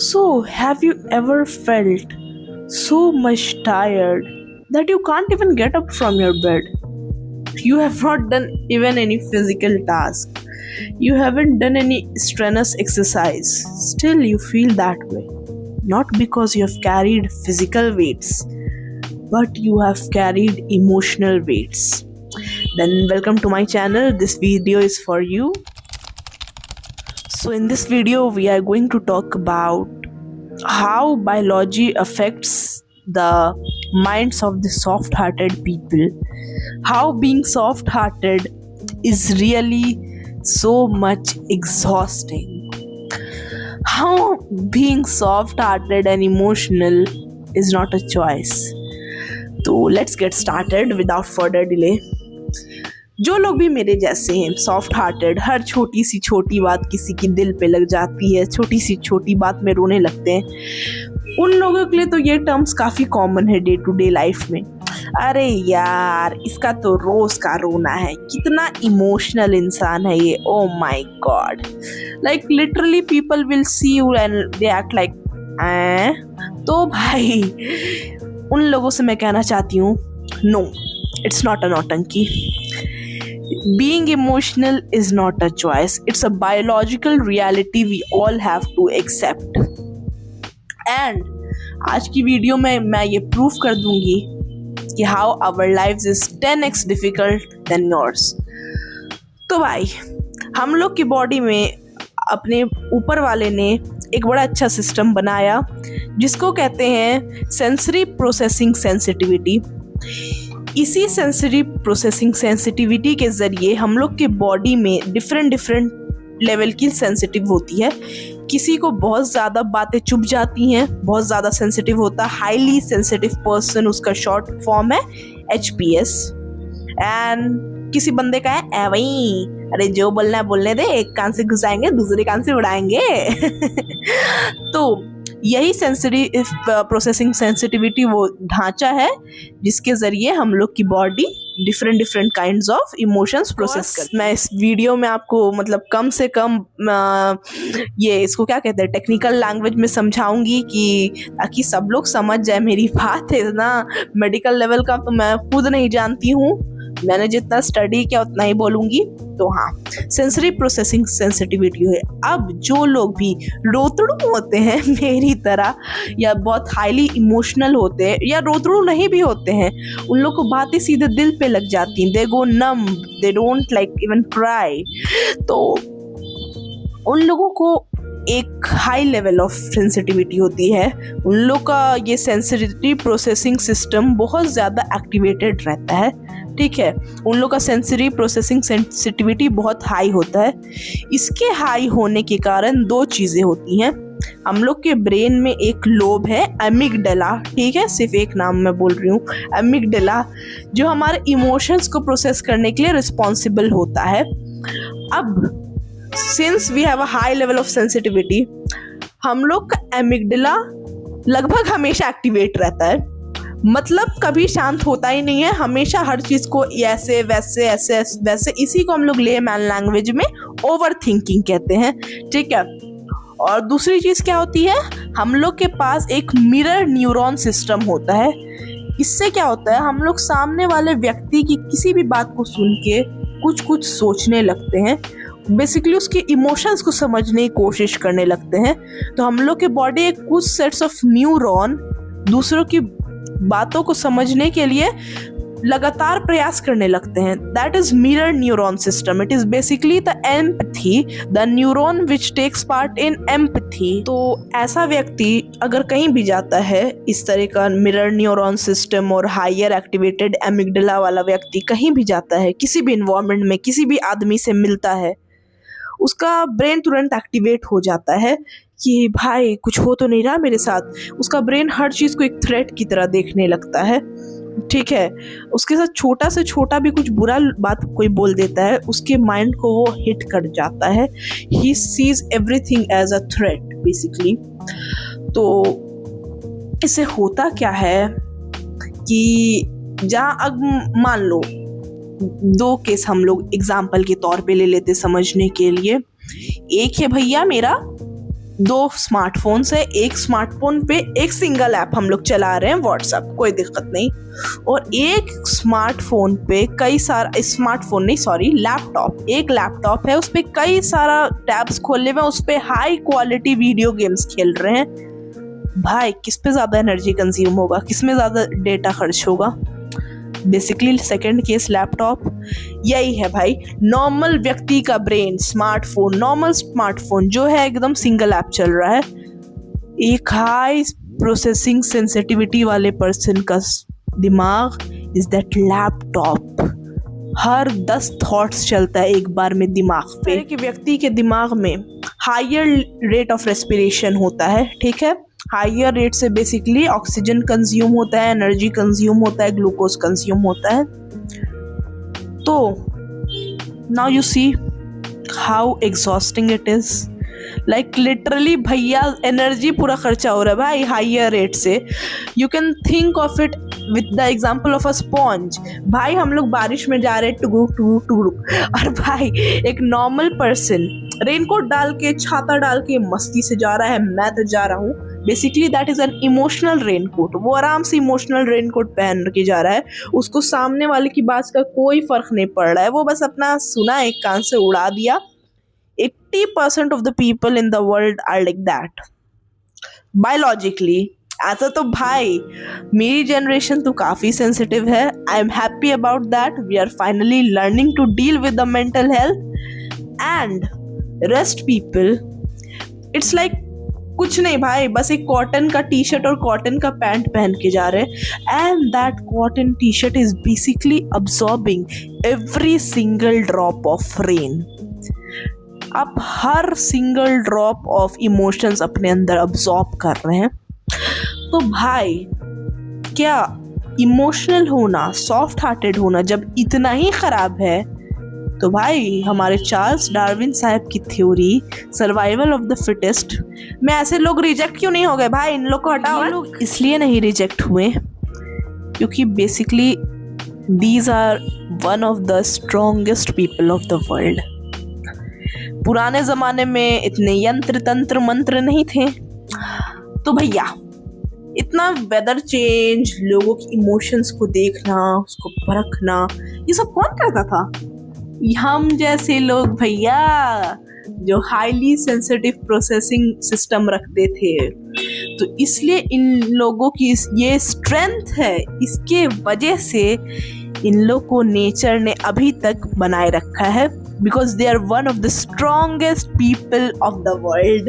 So, have you ever felt so much tired that you can't even get up from your bed? You have not done even any physical task. You haven't done any strenuous exercise. Still, you feel that way. Not because you have carried physical weights, but you have carried emotional weights. Then, welcome to my channel. This video is for you. So, in this video, we are going to talk about how biology affects the minds of the soft hearted people, how being soft hearted is really so much exhausting, how being soft hearted and emotional is not a choice. So let's get started without further delay. जो लोग भी मेरे जैसे हैं soft hearted, हर छोटी सी छोटी बात किसी की दिल पे लग जाती है, छोटी सी छोटी बात में रोने लगते हैं, उन लोगों के लिए तो ये टर्म्स काफ़ी कॉमन है डे टू डे लाइफ में। अरे यार, इसका तो रोज का रोना है, कितना इमोशनल इंसान है ये, oh my God. Like literally people will see you and they act like तो भाई उन लोगों से मैं कहना चाहती हूँ, नो, इट्स नॉट अ नौटंकी। Being emotional is not a choice. It's a biological reality we all have to accept. And आज की वीडियो में मैं ये प्रूफ कर दूंगी कि how our lives is 10x difficult than yours. तो भाई, हम लोग की बॉडी में अपने ऊपर वाले ने एक बड़ा अच्छा सिस्टम बनाया जिसको कहते हैं सेंसरी प्रोसेसिंग सेंसिटिविटी। इसी सेंसरी प्रोसेसिंग सेंसिटिविटी के ज़रिए हम लोग के बॉडी में डिफरेंट लेवल की सेंसिटिव होती है। किसी को बहुत ज़्यादा बातें चुभ जाती हैं, बहुत ज़्यादा सेंसिटिव होता है, हाईली सेंसिटिव पर्सन, उसका शॉर्ट फॉर्म है HPS। एंड किसी बंदे का है वही, अरे जो बोलना है बोलने दे, एक कान से घुसाएंगे दूसरे कान से उड़ाएंगे। तो यही सेंसरी प्रोसेसिंग सेंसिटिविटी वो ढांचा है जिसके ज़रिए हम लोग की body different kinds of emotions process करती है। मैं इस वीडियो में आपको मतलब कम से कम ये इसको क्या कहते हैं टेक्निकल लैंग्वेज में समझाऊंगी कि ताकि सब लोग समझ जाए मेरी बात है ना। मेडिकल लेवल का तो मैं खुद नहीं जानती हूँ, मैंने जितना स्टडी किया उतना ही बोलूँगी। तो हाँ, सेंसरी प्रोसेसिंग सेंसिटिविटी है। अब जो लोग भी रोतड़ू होते हैं मेरी तरह, या बहुत हाईली इमोशनल होते हैं, या रोतड़ू नहीं भी होते हैं, उन लोग को बातें सीधे दिल पे लग जाती हैं, they go numb, they don't like even cry. तो उन लोगों को एक हाई लेवल ऑफ सेंसिटिविटी होती है, उन लोग का ये सेंसरी प्रोसेसिंग सिस्टम बहुत ज़्यादा एक्टिवेटेड रहता है, ठीक है। उन लोग का सेंसरी प्रोसेसिंग सेंसिटिविटी बहुत हाई होता है। इसके हाई होने के कारण दो चीज़ें होती हैं। हम लोग के ब्रेन में एक लोब है एमिगडाला, ठीक है, सिर्फ एक नाम मैं बोल रही हूँ, एमिगडाला, जो हमारे इमोशंस को प्रोसेस करने के लिए रिस्पॉन्सिबल होता है। अब since we have a high level of sensitivity, हम लोग का एमिगडाला लगभग हमेशा एक्टिवेट रहता है, मतलब कभी शांत होता ही नहीं है, हमेशा हर चीज़ को ऐसे वैसे ऐसे वैसे, इसी को हम लोग लेमैन लैंग्वेज में ओवर थिंकिंग कहते हैं, ठीक है। और दूसरी चीज़ क्या होती है, हम लोग के पास एक मिरर न्यूरॉन सिस्टम होता है। इससे क्या होता है, हम लोग सामने वाले व्यक्ति की किसी भी बात को सुन के कुछ सोचने लगते हैं, बेसिकली उसके इमोशंस को समझने की कोशिश करने लगते हैं। तो हम लोग के बॉडी एक कुछ सेट्स ऑफ न्यूरॉन दूसरों की बातों को समझने के लिए लगातार प्रयास करने लगते हैं। That is mirror neuron system. It is basically the empathy, the neuron which takes part in empathy. तो ऐसा व्यक्ति अगर कहीं भी जाता है, इस तरह का मिरर न्यूरॉन सिस्टम और हायर एक्टिवेटेड एमिगडाला वाला व्यक्ति कहीं भी जाता है, किसी भी इन्वायरमेंट में किसी भी आदमी से मिलता है, उसका ब्रेन तुरंत एक्टिवेट हो जाता है कि भाई कुछ हो तो नहीं रहा मेरे साथ। उसका ब्रेन हर चीज़ को एक थ्रेट की तरह देखने लगता है, ठीक है। उसके साथ छोटा से छोटा भी कुछ बुरा बात कोई बोल देता है, उसके माइंड को वो हिट कर जाता है। He sees everything as a threat basically. तो इससे होता क्या है कि जहाँ अब मान लो दो केस हम लोग एग्जाम्पल के तौर पे ले लेते समझने के लिए। एक है भैया मेरा दो स्मार्टफोन्स है, एक स्मार्टफोन पे एक सिंगल ऐप हम लोग चला रहे हैं व्हाट्सएप, कोई दिक्कत नहीं, और एक स्मार्टफोन पे कई सारा, स्मार्टफोन नहीं सॉरी लैपटॉप, एक लैपटॉप है उस पे कई सारा टैब्स खोले हुए, उस पे हाई क्वालिटी वीडियो गेम्स खेल रहे हैं। भाई किस पे ज्यादा एनर्जी कंज्यूम होगा, किस में ज्यादा डेटा खर्च होगा? Basically second case laptop. यही है भाई, नॉर्मल व्यक्ति का ब्रेन स्मार्टफोन, नॉर्मल स्मार्टफोन जो है एकदम सिंगल ऐप चल रहा है। एक हाई प्रोसेसिंग सेंसिटिविटी वाले पर्सन का दिमाग is that laptop. Her 10 thoughts चलता है एक बार में दिमाग पे। कि व्यक्ति के दिमाग में हायर रेट ऑफ रेस्पिरेशन होता है, ठीक है, हायर रेट से बेसिकली ऑक्सीजन कंज्यूम होता है, एनर्जी कंज्यूम होता है, ग्लूकोज कंज्यूम होता है। तो now you see how exhausting it is, like literally भैया एनर्जी पूरा खर्चा हो रहा है भाई हायर रेट से। You can think of it with the example of a sponge. भाई हम लोग बारिश में जा रहे हैं टुगुक टुगुक टुगुक, और भाई एक नॉर्मल पर्सन रेनकोट डाल के, छाता डाल के मस्ती से जा रहा है, मैं तो जा रहा हूँ, basically that is an emotional raincoat. वो आराम से इमोशनल रेनकोट पहन के जा रहा है, उसको सामने वाले की बात का कोई फर्क नहीं पड़ रहा है, वो बस अपना सुना एक कान से उड़ा दिया। 80% of the people in the world are like that biologically। ऐसा तो भाई मेरी जनरेशन तो काफ़ी सेंसिटिव है। I am happy about that. We are finally learning to deal with the mental health and rest people it's like कुछ नहीं भाई, बस एक कॉटन का टी शर्ट और कॉटन का पैंट पहन के जा रहे हैं, and that cotton T shirt is basically absorbing every single drop of rain. आप हर सिंगल ड्रॉप ऑफ इमोशंस अपने अंदर अब्सॉर्ब कर रहे हैं। तो भाई क्या इमोशनल होना, सॉफ्ट हार्टेड होना जब इतना ही खराब है, तो भाई हमारे चार्ल्स डार्विन साहब की theory survival of the fittest में ऐसे लोग रिजेक्ट क्यों नहीं हो गए भाई? इन लोग को हटाओ। लोग इसलिए नहीं रिजेक्ट हुए क्योंकि basically these are one of the strongest people of the world. पुराने ज़माने में इतने यंत्र तंत्र मंत्र नहीं थे, तो भैया इतना वेदर चेंज, लोगों की इमोशंस को देखना, उसको परखना, ये सब कौन करता था? हम जैसे लोग भैया, जो हाईली सेंसिटिव प्रोसेसिंग सिस्टम रखते थे। तो इसलिए इन लोगों की ये स्ट्रेंथ है, इसके वजह से इन लोग को नेचर ने अभी तक बनाए रखा है, because they are one of the strongest people of the world.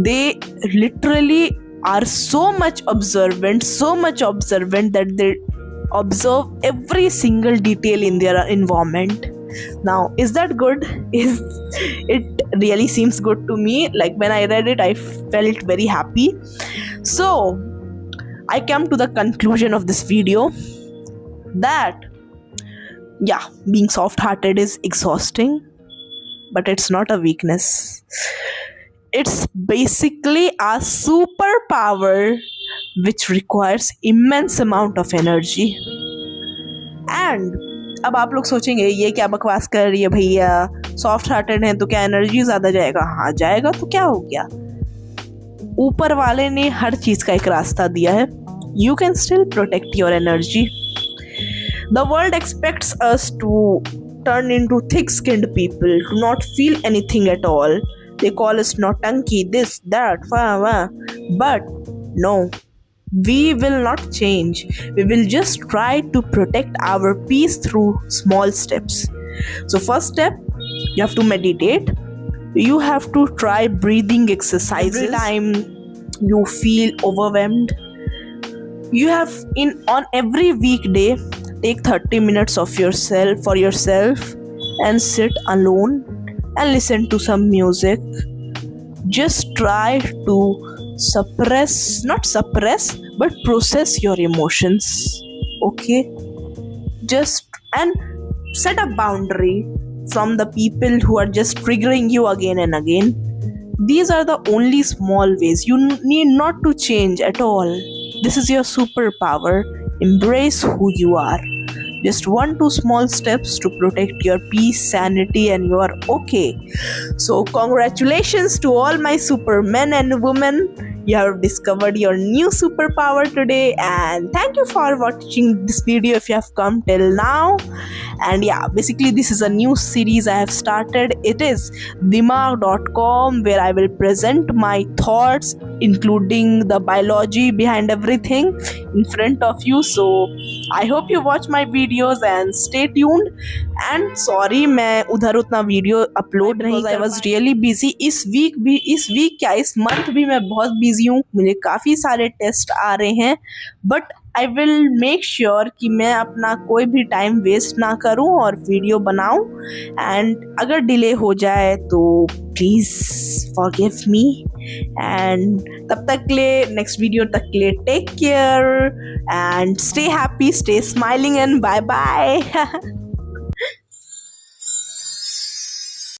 They literally are so much observant that they observe every single detail in their environment. Now, is that good? It really seems good to me. Like when I read it, I felt very happy. So, I came to the conclusion of this video that yeah, being soft-hearted is exhausting, but it's not a weakness. It's basically a superpower which requires immense amount of energy. And अब आप लोग सोचेंगे ये क्या बकवास कर रही है भैया, सॉफ्ट-हार्टेड है तो क्या एनर्जी ज़्यादा जाएगा? हाँ जाएगा, तो क्या हो गया? ऊपर वाले ने हर चीज़ का एक रास्ता दिया है। You can still protect your energy. The world expects us to turn into thick-skinned people, to not feel anything at all. They call us nautanki, this, that, but no, we will not change. We will just try to protect our peace through small steps. So first step, you have to meditate. You have to try breathing exercises. Every time you feel overwhelmed, you have on every weekday, take 30 minutes of yourself for yourself and sit alone and listen to some music. Just try to but process your emotions. Okay? And set a boundary from the people who are just triggering you again and again. These are the only small ways. You need not to change at all. This is your superpower. Embrace who you are. Just 1 2 small steps to protect your peace, sanity, and you are okay. So congratulations to all my supermen and women. You have discovered your new superpower today, and thank you for watching this video if you have come till now. And yeah, basically this is a new series I have started. It is dimag.com, where I will present my thoughts, including the biology behind everything, in front of you. So I hope you watch my videos and stay tuned. And sorry मैं उधर उतना video upload नहीं, I was really busy. इस week क्या इस month भी मैं बहुत बिजी हूँ, मुझे काफ़ी सारे टेस्ट आ रहे हैं। But I will make sure कि मैं अपना कोई भी टाइम वेस्ट ना करूँ और वीडियो बनाऊँ। एंड अगर डिले हो जाए तो प्लीज़ फॉरगिव मी। एंड तब तक के लिए, नेक्स्ट वीडियो तक के लिए, take care and stay happy, stay smiling and bye bye.